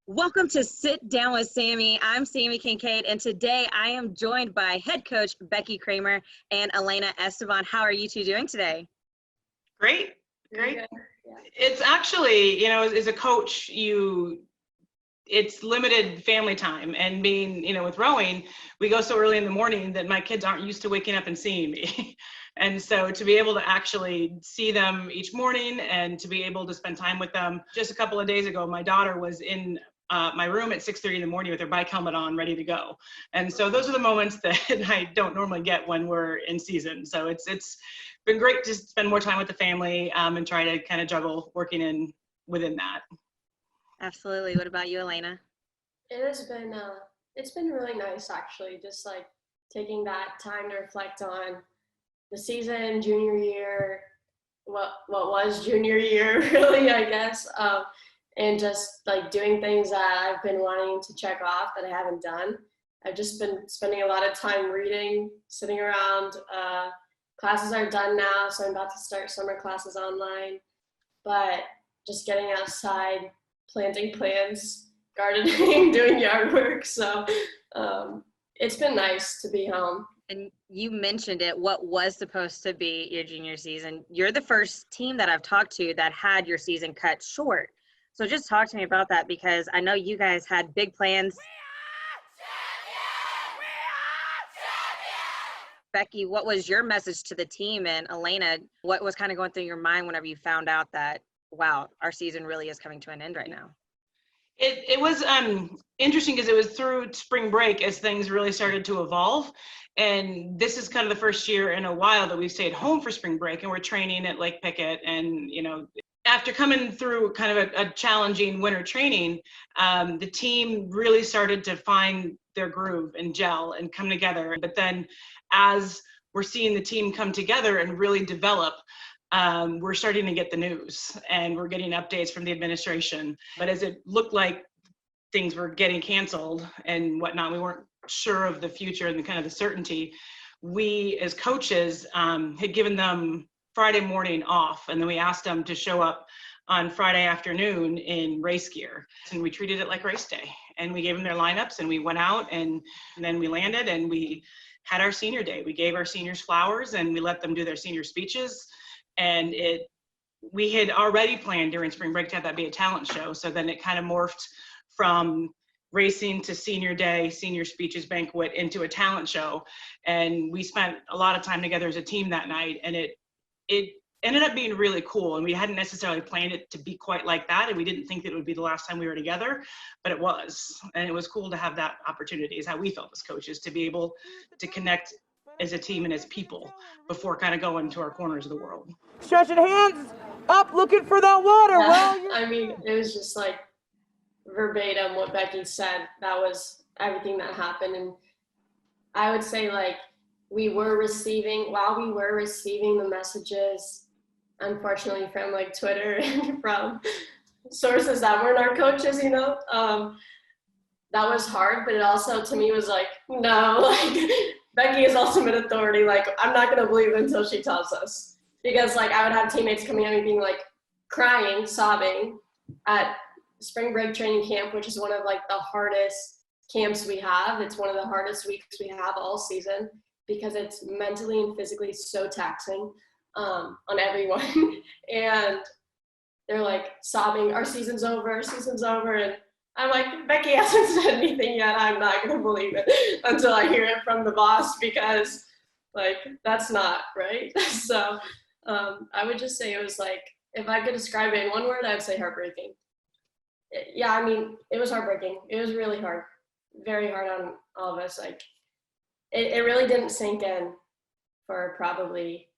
Welcome to Sit Down with Sami. I'm Sami Kincaid, and today I am joined by head coach Becky Kramer and Elena Esteban. How are you two doing today? Great. Yeah. It's actually, as a coach, it's limited family time, and being, with rowing, we go so early in the morning that my kids aren't used to waking up and seeing me. And so to be able to actually see them each morning and to be able to spend time with them. Just a couple of days ago, my daughter was in my room at 6:30 in the morning with her bike helmet on, ready to go. And so those are the moments that I don't normally get when we're in season. So it's been great to spend more time with the family and try to kind of juggle working within that. Absolutely. What about you, Elena? It's been really nice, actually, just like taking that time to reflect on the season, junior year, what was junior year, really, I guess, and just like doing things that I've been wanting to check off that I haven't done. I've just been spending a lot of time reading, sitting around. Classes are done now, so I'm about to start summer classes online, but just getting outside, planting plants, gardening, doing yard work. So it's been nice to be home. And you mentioned it, what was supposed to be your junior season. You're the first team that I've talked to that had your season cut short. So just talk to me about that, because I know you guys had big plans. Becky, what was your message to the team? And Elena, what was kind of going through your mind whenever you found out that, wow, our season really is coming to an end right now? It was interesting because it was through spring break as things really started to evolve. And this is kind of the first year in a while that we've stayed home for spring break, and we're training at Lake Pickett. And, after coming through kind of a challenging winter training, the team really started to find their groove and gel and come together. But then as we're seeing the team come together and really develop, we're starting to get the news and we're getting updates from the administration. But as it looked like things were getting canceled and whatnot, we weren't sure of the future and the kind of the certainty. We as coaches had given them Friday morning off, and then we asked them to show up on Friday afternoon in race gear, and we treated it like race day. And we gave them their lineups, and we went out, and then we landed, and we had our senior day. We gave our seniors flowers, and we let them do their senior speeches. And we had already planned during spring break to have that be a talent show. So then it kind of morphed from racing to senior day, senior speeches banquet into a talent show. And we spent a lot of time together as a team that night, and it ended up being really cool. And we hadn't necessarily planned it to be quite like that, and we didn't think that it would be the last time we were together, but it was. And it was cool to have that opportunity, is how we felt as coaches, to be able to connect as a team and as people before kind of going to our corners of the world. Stretching hands up, looking for that water. Yeah. I mean, it was just like verbatim what Becky said. That was everything that happened. And I would say, like, while we were receiving the messages, unfortunately, from like Twitter and from sources that weren't our coaches, that was hard. But it also, to me, was like, no, like, Becky is ultimate authority. Like, I'm not going to believe it until she tells us. Because, like, I would have teammates coming at me being, like, crying, sobbing at spring break training camp, which is one of, like, the hardest camps we have. It's one of the hardest weeks we have all season because it's mentally and physically so taxing on everyone. And they're, like, sobbing, our season's over. And I'm like, Becky hasn't said anything yet. I'm not going to believe it until I hear it from the boss, because, like, that's not right. So I would just say it was like, if I could describe it in one word, I would say heartbreaking. Yeah, I mean, it was heartbreaking. It was really hard, very hard on all of us. Like, it really didn't sink in for probably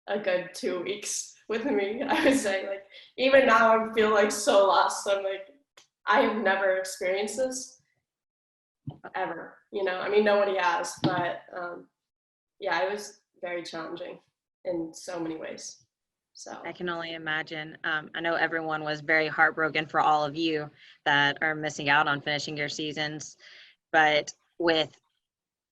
a good 2 weeks with me, I would say. Like, even now I feel like so lost. I'm like, I have never experienced this ever, I mean, nobody has, but yeah, it was very challenging in so many ways. So I can only imagine. I know everyone was very heartbroken for all of you that are missing out on finishing your seasons, but with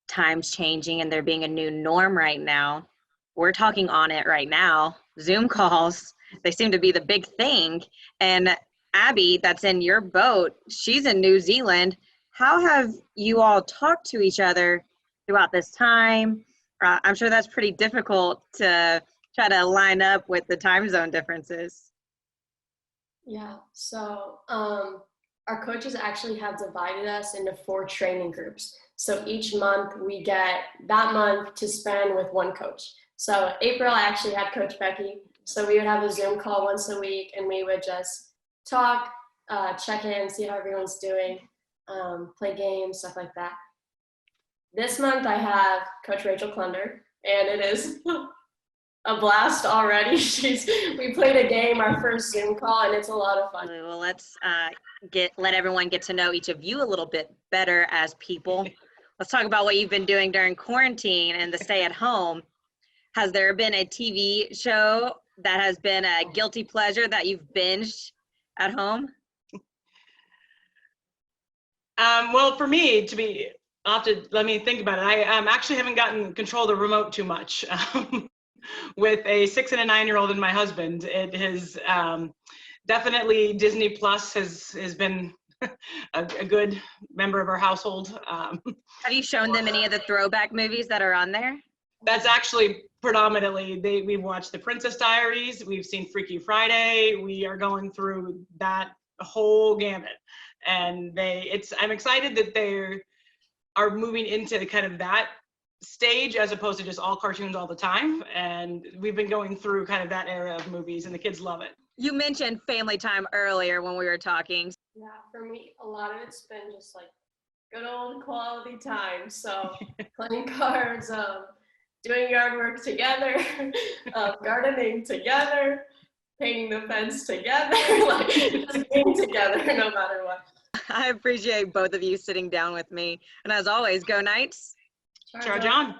times changing and there being a new norm right now, we're talking on it right now. Zoom calls, they seem to be the big thing. And Abby, that's in your boat, she's in New Zealand. How have you all talked to each other throughout this time? I'm sure that's pretty difficult to try to line up with the time zone differences. Yeah, so our coaches actually have divided us into 4 training groups. So each month we get that month to spend with one coach. So April, I actually had Coach Becky. So we would have a Zoom call once a week and we would just talk, check in, see how everyone's doing, play games, stuff like that. This month I have Coach Rachel Klunder, and it is a blast already. We played a game, our first Zoom call, and it's a lot of fun. Well, let's let everyone get to know each of you a little bit better as people. Let's talk about what you've been doing during quarantine and the stay at home. Has there been a TV show that has been a guilty pleasure that you've binged at home? Well, for me, let me think about it. I actually haven't gotten control of the remote too much. With a 6 and a 9-year-old and my husband, it has definitely Disney Plus has been a good member of our household. Have you shown them any of the throwback movies that are on there? That's actually predominantly, we've watched The Princess Diaries, we've seen Freaky Friday, we are going through that whole gamut. And I'm excited that they are moving into kind of that stage as opposed to just all cartoons all the time. And we've been going through kind of that era of movies and the kids love it. You mentioned family time earlier when we were talking. Yeah, for me, a lot of it's been just like good old quality time. So playing cards, doing yard work together, gardening together, painting the fence together, like just being together no matter what. I appreciate both of you sitting down with me. And as always, go Knights. Charge on.